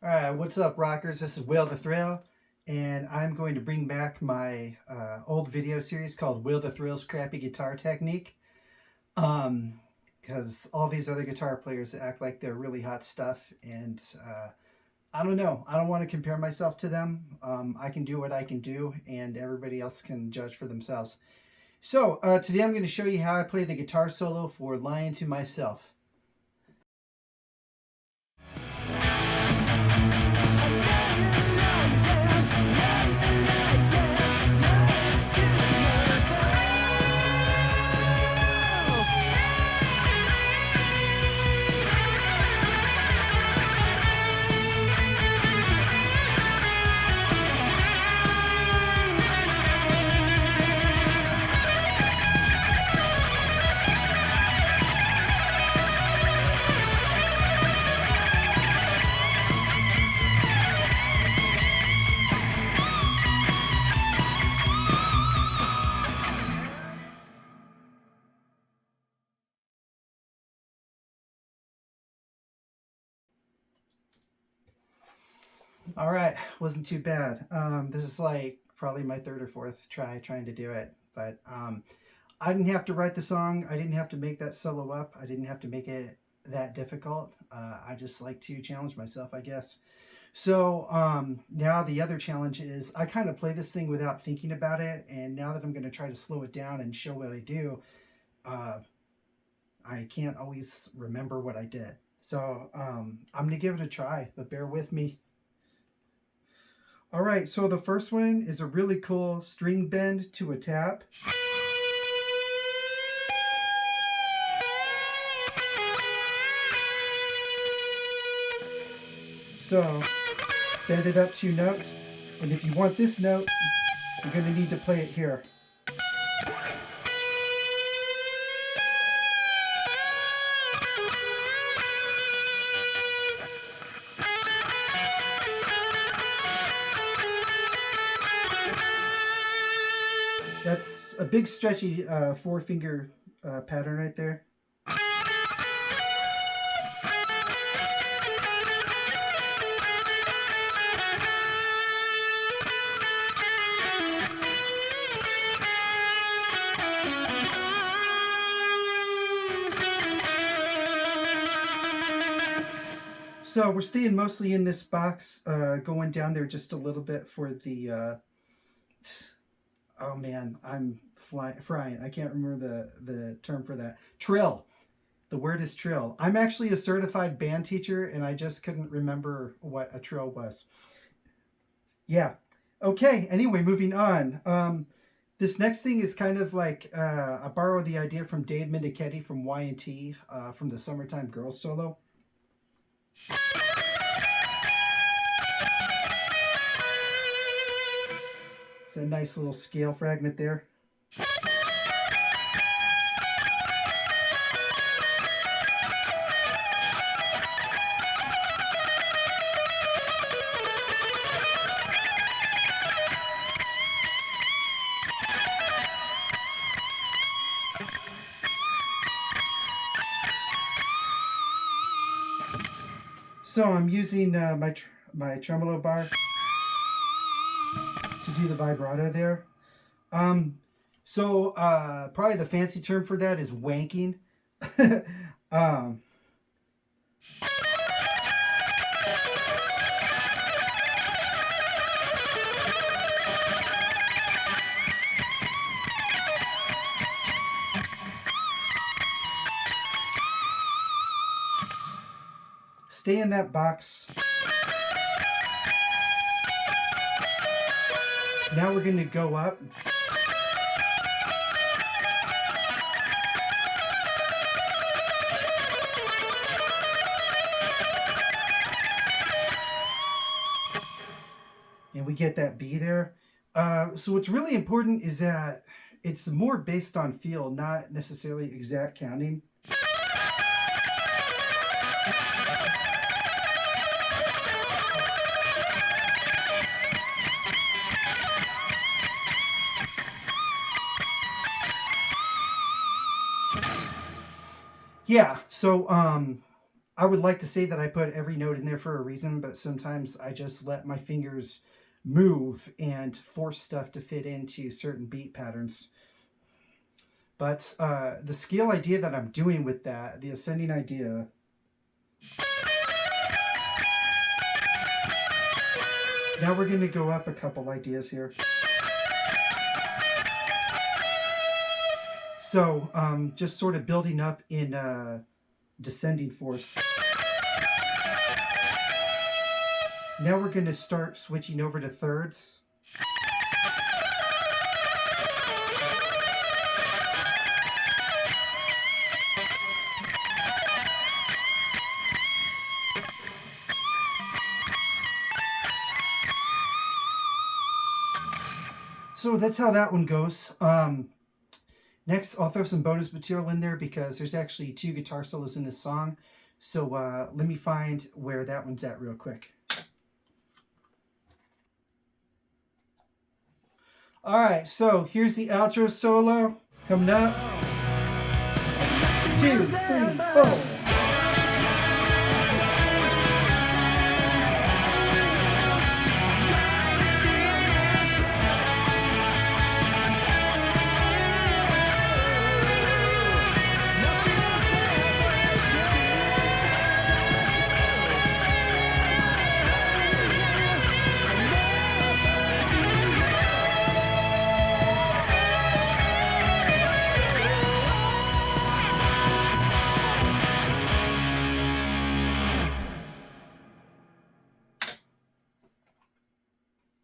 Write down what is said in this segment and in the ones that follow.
Alright, what's up, rockers? This is Will the Thrill, and I'm going to bring back my old video series called Will the Thrill's Crappy Guitar Technique. Because all these other guitar players act like they're really hot stuff, and I don't know. I don't want to compare myself to them. I can do what I can do, and everybody else can judge for themselves. So, today I'm going to show you how I play the guitar solo for Lying to Myself. All right, wasn't too bad. This is like probably my third or fourth try trying to do it, but I didn't have to write the song. I didn't have to make that solo up. I didn't have to make it that difficult. I just like to challenge myself, I guess. So now the other challenge is I kind of play this thing without thinking about it, and now that I'm going to try to slow it down and show what I do, I can't always remember what I did. So I'm going to give it a try, but bear with me. All right, so the first one is a really cool string bend to a tap. So bend it up 2 notes, and if you want this note, you're going to need to play it here. That's a big stretchy 4-finger pattern right there. So we're staying mostly in this box, going down there just a little bit for the oh man, I'm frying. I can't remember the term for that. Trill. The word is trill. I'm actually a certified band teacher, and I just couldn't remember what a trill was. Yeah. Okay, anyway, moving on. This next thing is kind of like, I borrowed the idea from Dave Meniketti from Y&T, from the Summertime Girls solo. It's a nice little scale fragment there. So I'm using my tremolo bar to do the vibrato there. So probably the fancy term for that is wanking. Stay in that box. Now we're going to go up. And we get that B there. So what's really important is that it's more based on feel, not necessarily exact counting. Yeah, so I would like to say that I put every note in there for a reason, but sometimes I just let my fingers move and force stuff to fit into certain beat patterns. But the scale idea that I'm doing with that, the ascending idea, now we're going to go up a couple ideas here. So just sort of building up in descending force. Now we're going to start switching over to thirds. So that's how that one goes. Next, I'll throw some bonus material in there because there's actually 2 guitar solos in this song. So let me find where that one's at real quick. All right, so here's the outro solo coming up. 2, 3, 4.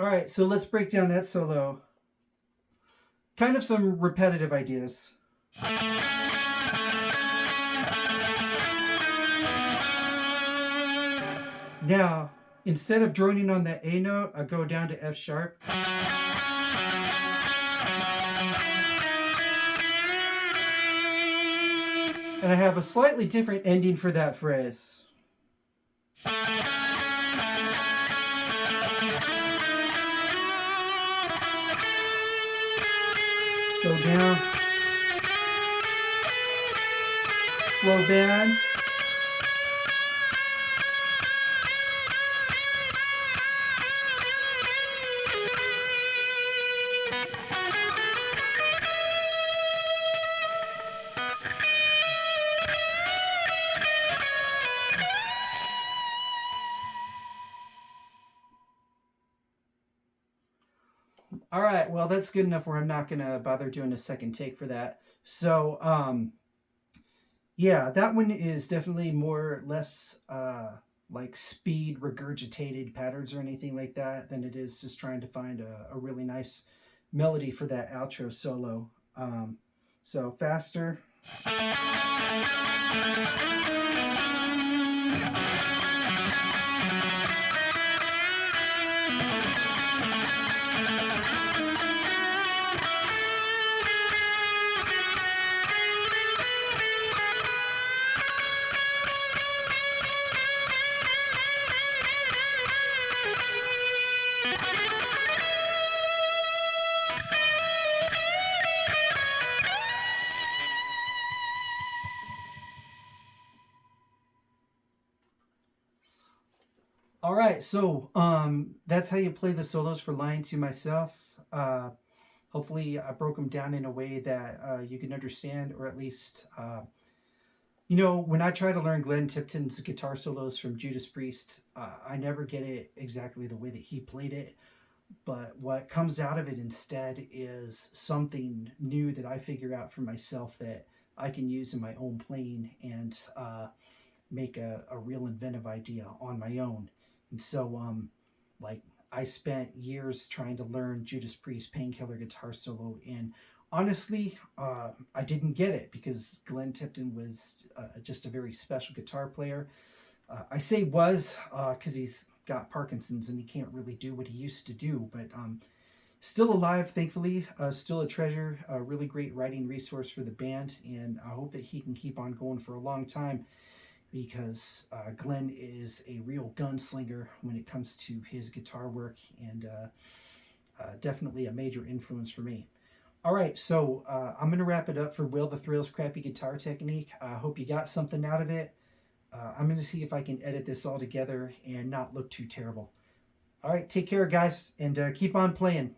All right, so let's break down that solo. Kind of some repetitive ideas. Now, instead of droning on that A note, I go down to F sharp. And I have a slightly different ending for that phrase. Go down. Slow bend. All right, well, that's good enough where I'm not going to bother doing a second take for that. So, yeah, that one is definitely more less like speed regurgitated patterns or anything like that than it is just trying to find a really nice melody for that outro solo. So faster. All right, so that's how you play the solos for Lying to Myself. Hopefully, I broke them down in a way that you can understand, or at least, you know, when I try to learn Glenn Tipton's guitar solos from Judas Priest, I never get it exactly the way that he played it. But what comes out of it instead is something new that I figure out for myself that I can use in my own playing and make a real inventive idea on my own. And so, like, I spent years trying to learn Judas Priest Painkiller guitar solo, and honestly, I didn't get it because Glenn Tipton was just a very special guitar player. I say was because he's got Parkinson's and he can't really do what he used to do, but still alive, thankfully, still a treasure, a really great writing resource for the band, and I hope that he can keep on going for a long time because Glenn is a real gunslinger when it comes to his guitar work, and definitely a major influence for me. All right, so I'm going to wrap it up for Will the Thrill's Crappy Guitar Technique. I hope you got something out of it. I'm going to see if I can edit this all together and not look too terrible. All right, take care, guys, and keep on playing.